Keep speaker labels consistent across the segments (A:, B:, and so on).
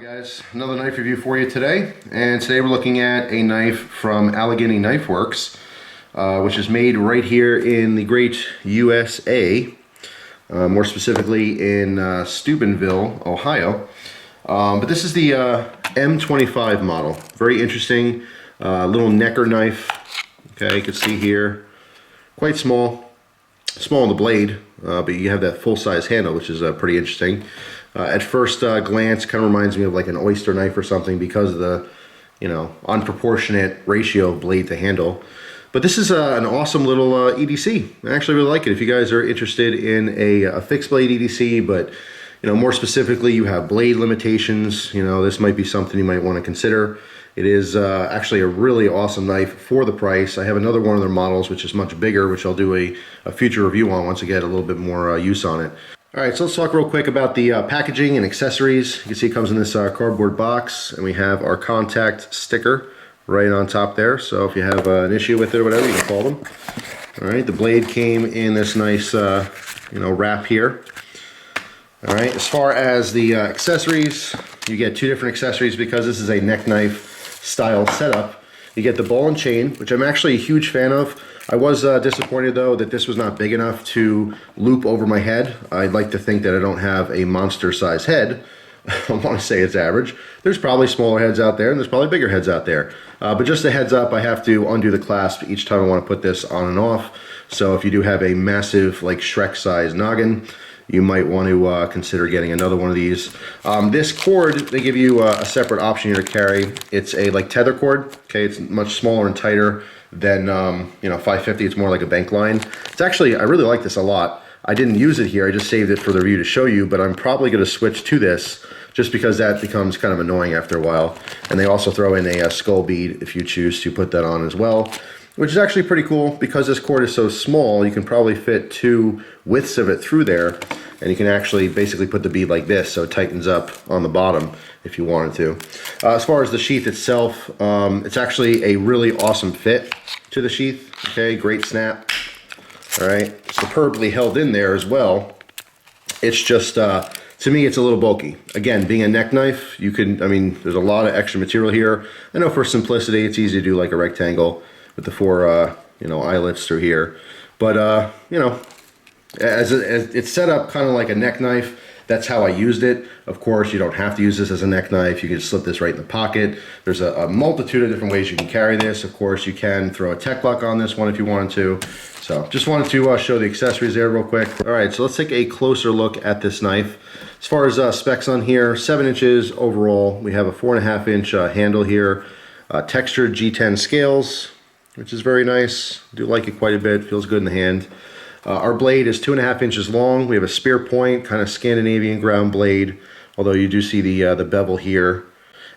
A: Guys, another knife review for you today, and today we're looking at a knife from Allegheny Knife Works, which is made right here in the great USA, more specifically in Steubenville, Ohio. But this is the M25 model. Very interesting little necker knife. Okay, you can see here, quite small on the blade, but you have that full-size handle, which is pretty interesting. At first glance, kind of reminds me of like an oyster knife or something because of the, unproportionate ratio of blade to handle. But this is an awesome little EDC. I actually really like it. If you guys are interested in a fixed blade EDC, but more specifically, you have blade limitations, this might be something you might want to consider. It is actually a really awesome knife for the price. I have another one of their models, which is much bigger, which I'll do a future review on once I get a little bit more use on it. All right, so let's talk real quick about the packaging and accessories. You can see it comes in this cardboard box, and we have our contact sticker right on top there. So if you have an issue with it or whatever, you can call them. All right, the blade came in this nice, wrap here. All right, as far as the accessories, you get two different accessories because this is a neck knife style setup. You get the ball and chain, which I'm actually a huge fan of. I was disappointed though that this was not big enough to loop over my head. I'd like to think that I don't have a monster size head. I want to say it's average. There's probably smaller heads out there and there's probably bigger heads out there. But just a heads up, I have to undo the clasp each time I want to put this on and off. So if you do have a massive like Shrek size noggin, you might want to consider getting another one of these. This cord, they give you a separate option here to carry. It's a like tether cord. Okay, it's much smaller and tighter than 550. It's more like a bank line. It's actually, I really like this a lot. I didn't use it here. I just saved it for the review to show you, but I'm probably going to switch to this just because that becomes kind of annoying after a while. And they also throw in a skull bead if you choose to put that on as well, which is actually pretty cool. Because this cord is so small, you can probably fit two widths of it through there, and you can actually basically put the bead like this so it tightens up on the bottom if you wanted to. As far as the sheath itself, it's actually a really awesome fit to the sheath. Okay, great snap. All right, superbly held in there as well. It's just, to me, it's a little bulky. Again, being a neck knife, you can, there's a lot of extra material here. I know for simplicity, it's easy to do like a rectangle with the four, eyelets through here. But, as it's set up kind of like a neck knife, that's how I used it. Of course, you don't have to use this as a neck knife. You can just slip this right in the pocket. There's a multitude of different ways you can carry this. Of course, you can throw a tech lock on this one if you wanted to. So just wanted to show the accessories there real quick. All right, so let's take a closer look at this knife. As far as specs on here, 7 inches overall. We have a 4.5 inch handle here. Textured G10 scales, which is very nice. I do like it quite a bit. Feels good in the hand. Our blade is 2.5 inches long. We have a spear point, kind of Scandinavian ground blade, although you do see the bevel here.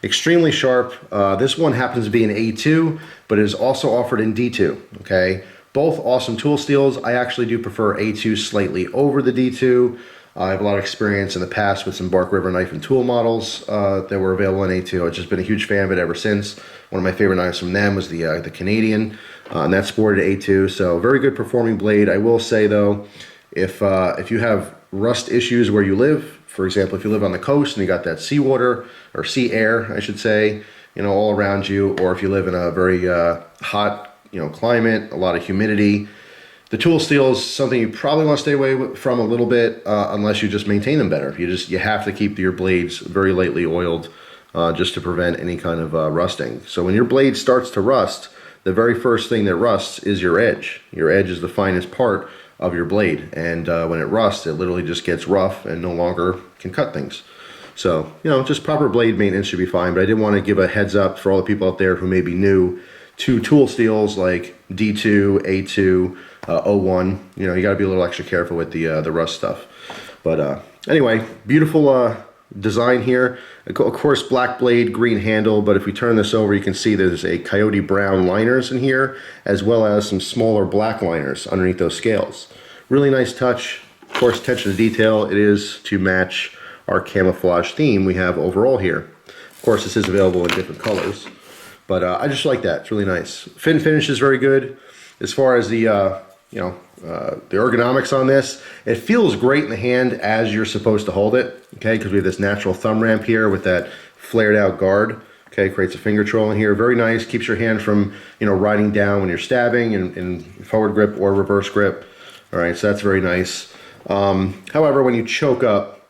A: Extremely sharp. This one happens to be an A2, but it is also offered in D2, okay? Both awesome tool steels. I actually do prefer A2 slightly over the D2. I have a lot of experience in the past with some Bark River knife and tool models that were available in A2. I've just been a huge fan of it ever since. One of my favorite knives from them was the Canadian, and that sported A2, so very good performing blade. I will say though, if you have rust issues where you live, for example, if you live on the coast and you got that seawater, or sea air, I should say, all around you, or if you live in a very hot, climate, a lot of humidity, the tool steel is something you probably want to stay away from a little bit, unless you just maintain them better. You have to keep your blades very lightly oiled just to prevent any kind of rusting. So when your blade starts to rust, the very first thing that rusts is your edge. Your edge is the finest part of your blade, and when it rusts, it literally just gets rough and no longer can cut things. So, just proper blade maintenance should be fine, but I did want to give a heads up for all the people out there who may be new to tool steels like D2, A2, O1. You got to be a little extra careful with the rust stuff. But anyway, beautiful design here. Of course, black blade, green handle, but if we turn this over, you can see there's a coyote brown liners in here, as well as some smaller black liners underneath those scales. Really nice touch. Of course, attention to detail. It is to match our camouflage theme we have overall here. Of course, this is available in different colors, but I just like that. It's really nice. Fin finish is very good. As far as the the ergonomics on this, it feels great in the hand as you're supposed to hold it, okay, because we have this natural thumb ramp here with that flared out guard. Okay, creates a finger troll in here. Very nice. Keeps your hand from, you know, riding down when you're stabbing in forward grip or reverse grip. All right, so that's very nice. However, when you choke up,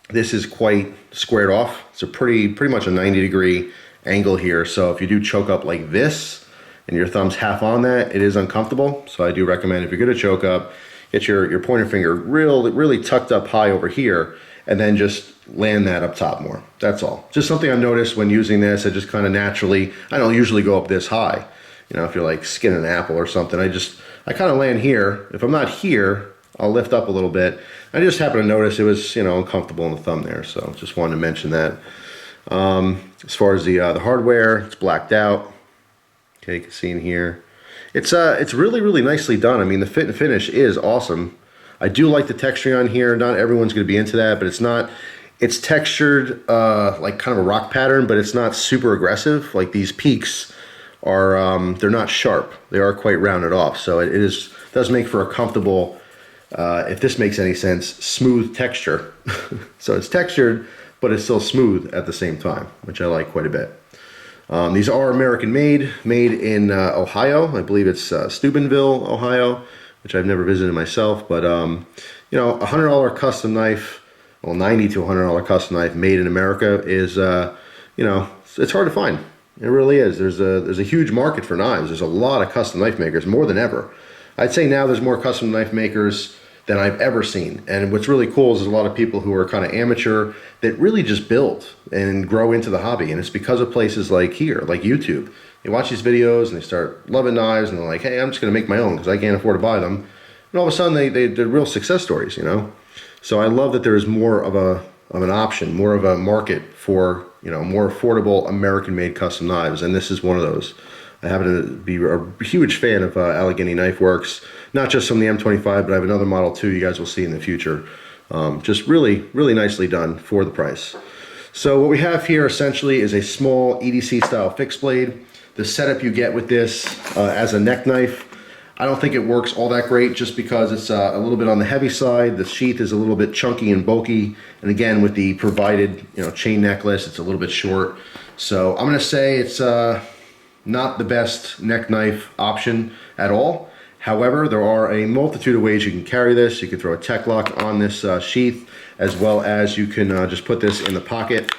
A: this is quite squared off. It's a pretty much a 90-degree angle here. So if you do choke up like this and your thumb's half on that, it is uncomfortable. So I do recommend, if you're going to choke up, get your pointer finger really tucked up high over here, and then just land that up top more. That's all. Just something I noticed when using this. I just kind of naturally, I don't usually go up this high. You know, if you're like skinning an apple or something, I kind of land here. If I'm not here, I'll lift up a little bit. I just happened to notice it was, you know, uncomfortable in the thumb there, so just wanted to mention that. As far as the hardware, it's blacked out. Okay, you can see in here. It's really nicely done. I mean, the fit and finish is awesome. I do like the texturing on here. Not everyone's going to be into that, but it's textured like kind of a rock pattern, but it's not super aggressive. Like these peaks are, they're not sharp. They are quite rounded off. So it does make for a comfortable, if this makes any sense, smooth texture. So it's textured, but it's still smooth at the same time, which I like quite a bit. These are American made in Ohio. I believe it's Steubenville, Ohio, which I've never visited myself. But you know, $100 custom knife, well, $90 to $100 custom knife made in America is, you know, it's hard to find. It really is. There's a huge market for knives. There's a lot of custom knife makers, more than ever. I'd say now there's more custom knife makers than I've ever seen. And what's really cool is there's a lot of people who are kind of amateur that really just build and grow into the hobby. And it's because of places like here, like YouTube. They watch these videos and they start loving knives and they're like, hey, I'm just going to make my own because I can't afford to buy them. And all of a sudden they're real success stories, you know? So I love that there is more of an option, more of a market for, you know, more affordable American-made custom knives. And this is one of those. I happen to be a huge fan of Allegheny Knife Works, not just from the M25, but I have another model too you guys will see in the future. Just really nicely done for the price. So what we have here essentially is a small EDC style fixed blade. The setup you get with this as a neck knife, I don't think it works all that great just because it's a little bit on the heavy side. The sheath is a little bit chunky and bulky. And again, with the provided, you know, chain necklace, it's a little bit short. So I'm gonna say it's not the best neck knife option at all. However, there are a multitude of ways you can carry this. You can throw a tech lock on this sheath, as well as you can just put this in the pocket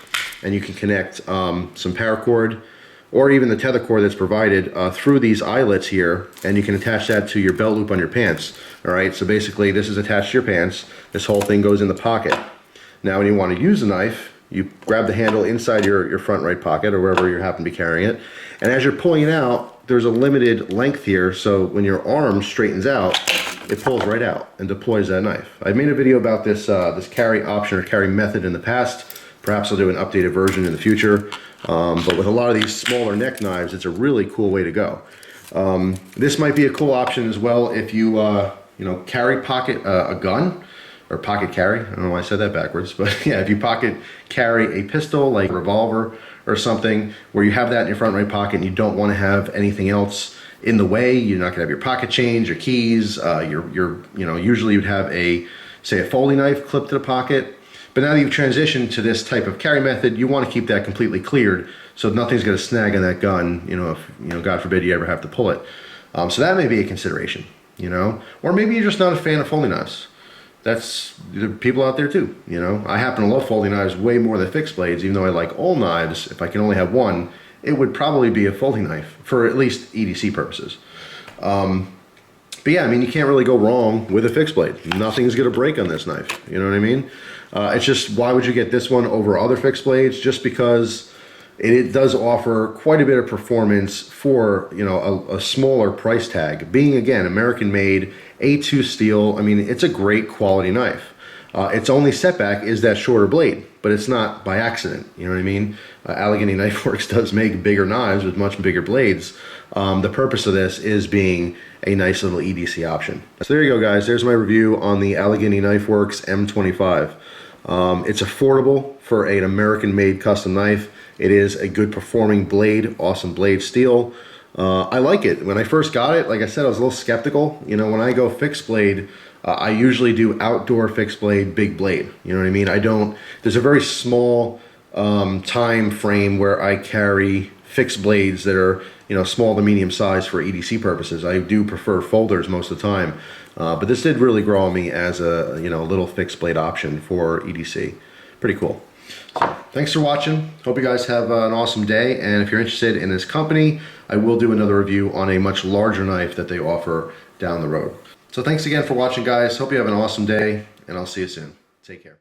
A: and you can connect some paracord or even the tether cord that's provided through these eyelets here, and you can attach that to your belt loop on your pants. All right, so basically this is attached to your pants. This whole thing goes in the pocket. Now when you want to use the knife, you grab the handle inside your front right pocket or wherever you happen to be carrying it. And as you're pulling it out, there's a limited length here, so when your arm straightens out, it pulls right out and deploys that knife. I made a video about this this carry option or carry method in the past. Perhaps I'll do an updated version in the future. But with a lot of these smaller neck knives, it's a really cool way to go. This might be a cool option as well if you you know, carry pocket a gun. Or pocket carry, I don't know why I said that backwards, but yeah, if you pocket carry a pistol, like a revolver or something, where you have that in your front right pocket and you don't want to have anything else in the way, you're not gonna have your pocket change, your keys, you know, usually you'd have say a Foley knife clipped to the pocket, but now that you've transitioned to this type of carry method, you want to keep that completely cleared so nothing's gonna snag on that gun, you know, if, you know, God forbid you ever have to pull it. So that may be a consideration, you know, or maybe you're just not a fan of Foley knives. That's the people out there too, you know. I happen to love Foley knives way more than fixed blades, even though I like all knives. If I can only have one, it would probably be a Foley knife for at least EDC purposes. But yeah, I mean, you can't really go wrong with a fixed blade. Nothing's gonna break on this knife, you know what I mean? It's just, why would you get this one over other fixed blades? Just because it does offer quite a bit of performance for, you know, a smaller price tag. Being, again, American made, A2 steel, I mean, it's a great quality knife. Its only setback is that shorter blade, but it's not by accident, you know what I mean? Allegheny Knife Works does make bigger knives with much bigger blades. The purpose of this is being a nice little EDC option. So there you go, guys. There's my review on the Allegheny Knife Works M25. It's affordable for an American-made custom knife. It is a good performing blade, awesome blade steel. I like it. When I first got it, like I said, I was a little skeptical. You know, when I go fixed blade, I usually do outdoor fixed blade, big blade. You know what I mean? There's a very small time frame where I carry fixed blades that are, you know, small to medium size for EDC purposes. I do prefer folders most of the time, but this did really grow on me as a, you know, little fixed blade option for EDC. Pretty cool. So, thanks for watching. Hope you guys have an awesome day, and if you're interested in this company, I will do another review on a much larger knife that they offer down the road. So thanks again for watching, guys. Hope you have an awesome day, and I'll see you soon. Take care.